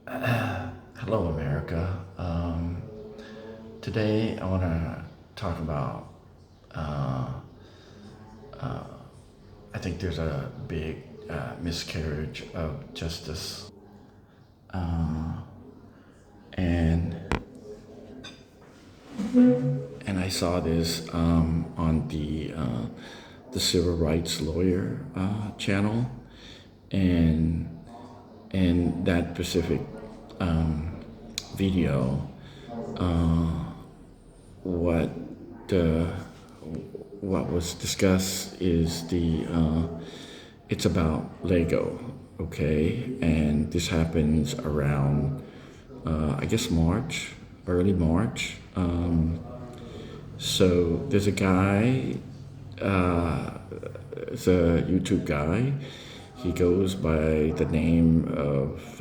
Hello, America. Today I want to talk about. Uh, I think there's a big miscarriage of justice, and I saw this on the Civil Rights Lawyer channel, and that specific video, what uh, what was discussed is it's about Lego, okay, and this happens around I guess March, early March. So there's a guy, it's a YouTube guy. He goes by the name of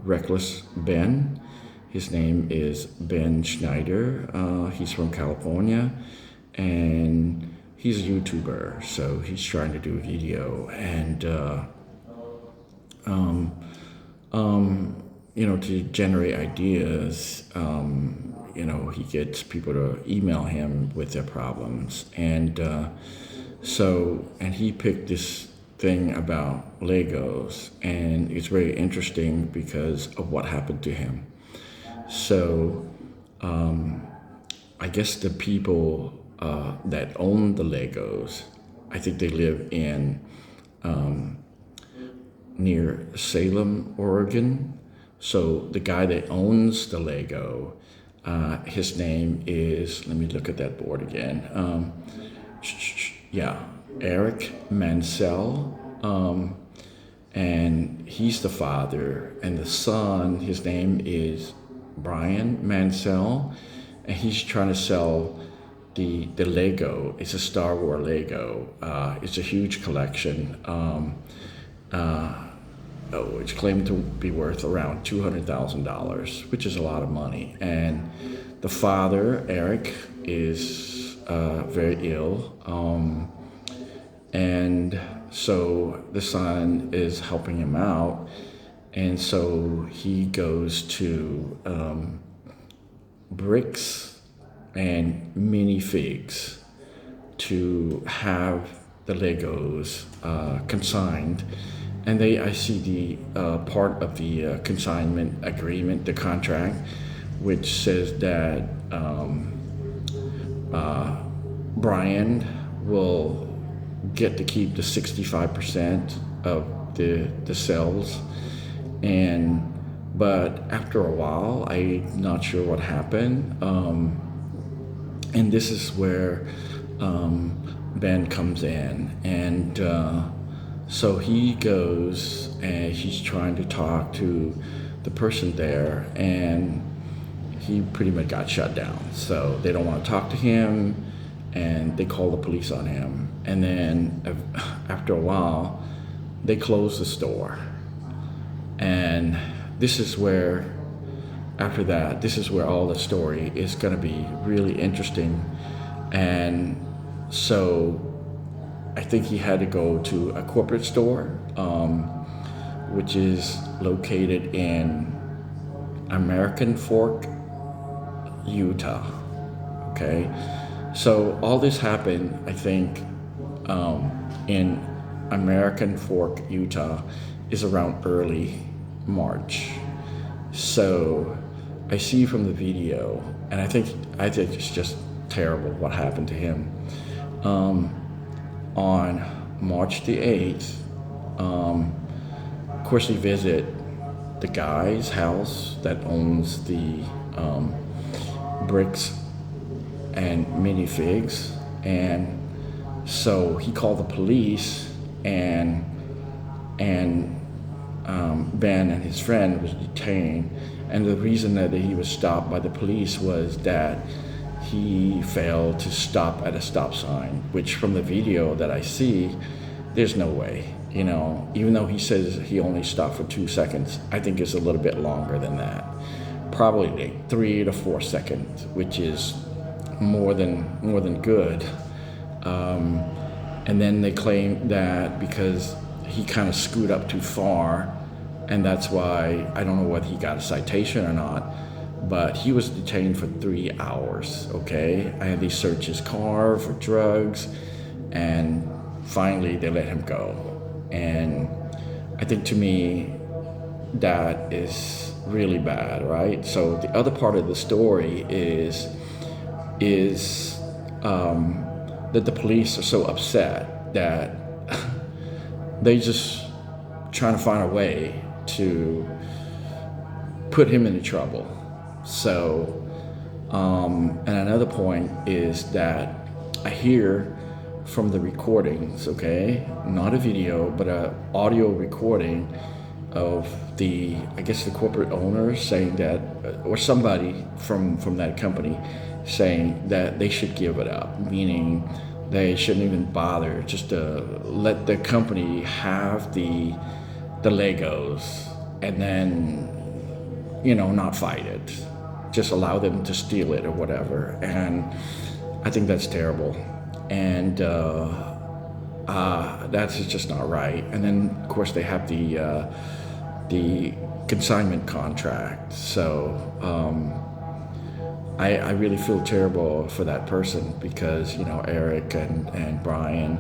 Reckless Ben. His name is Ben Schneider. He's from California, and he's a YouTuber. So he's trying to do a video, and to generate ideas. He gets people to email him with their problems, and he picked this thing about Legos, and it's very interesting because of what happened to him. So I guess the people that own the Legos, I think they live in near Salem, Oregon. So the guy that owns the Lego, his name is, let me look at that board again. Yeah, Eric Mansell. And he's the father, and the son, his name is Brian Mansell, and he's trying to sell the Lego. It's a Star Wars Lego. It's a huge collection. It's claimed to be worth around $200,000, which is a lot of money. And the father, Eric, is very ill. And so the son is helping him out. And so he goes to Bricks and Minifigs to have the Legos consigned. And I see the part of the consignment agreement, the contract, which says that Brian will get to keep the 65% of the sales, but after a while, I'm not sure what happened, and this is where Ben comes in, and so he goes and he's trying to talk to the person there, and he pretty much got shut down. So they don't want to talk to him, and they call the police on him. And then after a while, they close the store. And this is where, after that, this is where all the story is going to be really interesting. And so I think he had to go to a corporate store, which is located in American Fork, Utah. Okay, so all this happened, I think, in American Fork, Utah, is around early March. So I see from the video, and I think it's just terrible what happened to him. On March the 8th, of course, we visit the guy's house that owns the Bricks and Minifigs, and so he called the police, and Ben and his friend was detained, and the reason that he was stopped by the police was that he failed to stop at a stop sign, which from the video that I see, there's no way. Even though he says he only stopped for 2 seconds, I think it's a little bit longer than that. Probably like 3 to 4 seconds, which is more than good. And then they claim that because he kind of screwed up too far, And that's why I don't know whether he got a citation or not, but he was detained for 3 hours, okay? And they searched his car for drugs, and finally they let him go. And I think, to me, that is really bad, right? So the other part of the story is that the police are so upset that they just trying to find a way to put him into trouble. So, and another point is that I hear from the recordings, okay, not a video, but a audio recording of I guess the corporate owners saying that, or somebody from that company saying that they should give it up, meaning they shouldn't even bother, just to let the company have the Legos, and then, not fight it, just allow them to steal it or whatever. And I think that's terrible, and that's just not right. And then, of course, they have the consignment contract. So I really feel terrible for that person, because Eric and Brian,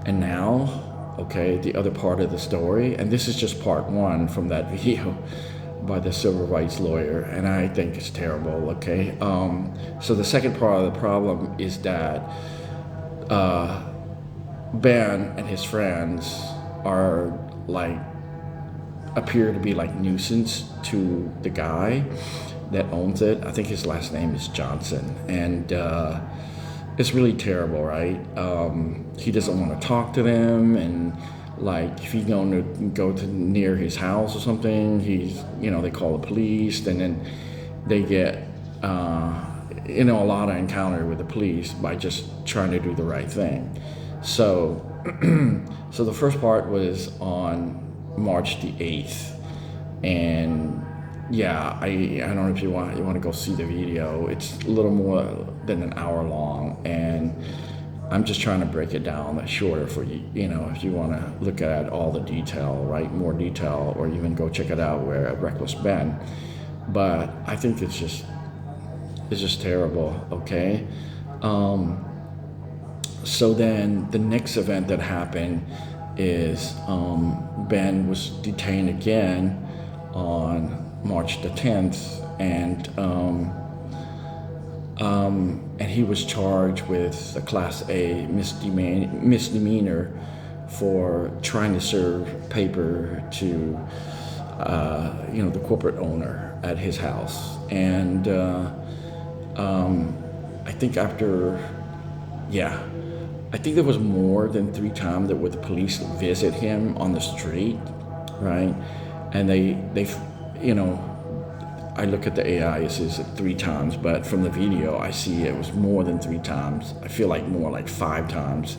and now, okay, the other part of the story, and this is just part one from that video by the civil rights lawyer, and I think it's terrible. Okay, so the second part of the problem is that Ben and his friends are appear to be like nuisance to the guy that owns it. I think his last name is Johnson, and it's really terrible, right? He doesn't want to talk to them, and if he's going to go to near his house or something, they call the police, and then they get a lot of encounter with the police by just trying to do the right thing. So so the first part was on March the 8th, and yeah, I don't know if you want to go see the video. It's a little more than an hour long, and I'm just trying to break it down shorter for you. If you want to look at all the detail, right, more detail, or even go check it out where at Reckless Ben. But I think it's just terrible. Okay. So then the next event that happened is Ben was detained again on March the 10th, and he was charged with a Class A misdemeanor for trying to serve paper to the corporate owner at his house. And I think I think there was more than 3 times that the police visit him on the street, right? And they I look at the AI, it says 3 times, but from the video I see it was more than 3 times. I feel like more like 5 times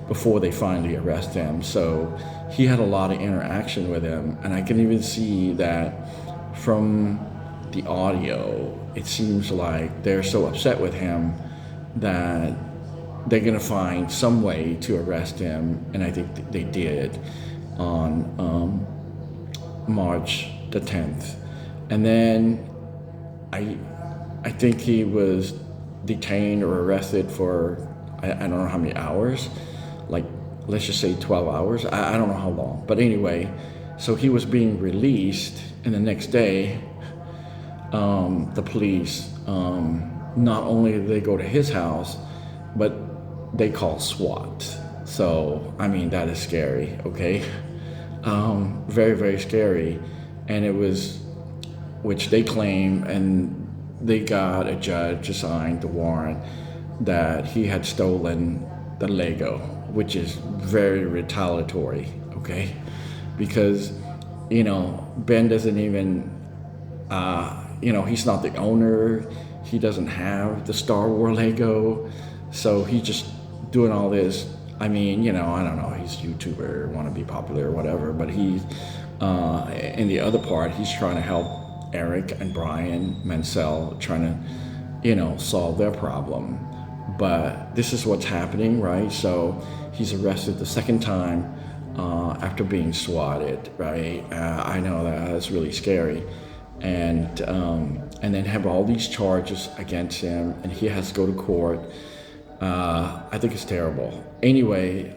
before they finally arrest him. So he had a lot of interaction with him, and I can even see that from the audio. It seems like they're so upset with him that they're going to find some way to arrest him, and I think they did on March the 10th. And then I think he was detained or arrested for I don't know how many hours, let's just say 12 hours. I don't know how long, but anyway, so he was being released, and the next day the police, not only did they go to his house, but they call SWAT. So, I mean, that is scary, okay? Very, very scary. And it was, which they claim, and they got a judge assigned the warrant that he had stolen the Lego, which is very retaliatory, okay? Because, Ben doesn't even, he's not the owner. He doesn't have the Star Wars Lego. So he's just doing all this. I mean, I don't know, he's a YouTuber, want to be popular or whatever, but he's, in the other part, he's trying to help Eric and Brian Mansell, trying to, solve their problem. But this is what's happening, right? So he's arrested the second time after being swatted, right? I know that's really scary, and then have all these charges against him, and he has to go to court. I think it's terrible. Anyway,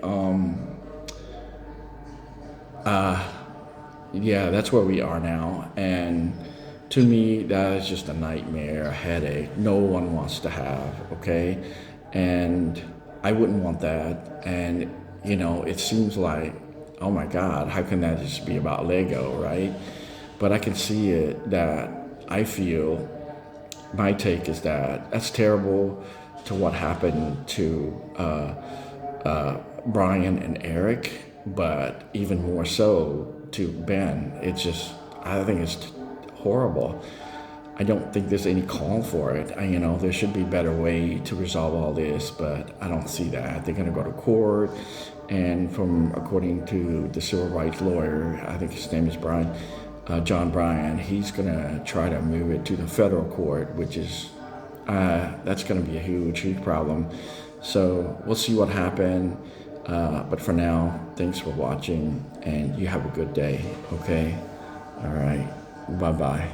yeah, that's where we are now, and to me, that is just a nightmare, a headache. No one wants to have, okay, and I wouldn't want that. And it seems like, oh my God, how can that just be about Lego, right? But I can see it that I feel my take is that that's terrible to what happened to Brian and Eric, but even more so to Ben. I think it's horrible. I don't think there's any call for it. There should be a better way to resolve all this, but I don't see that. They're going to go to court, and according to the civil rights lawyer, I think his name is John Bryan, he's going to try to move it to the federal court, which is that's going to be a huge problem. So we'll see what happens. But for now, thanks for watching, and you have a good day. Okay, all right, bye bye.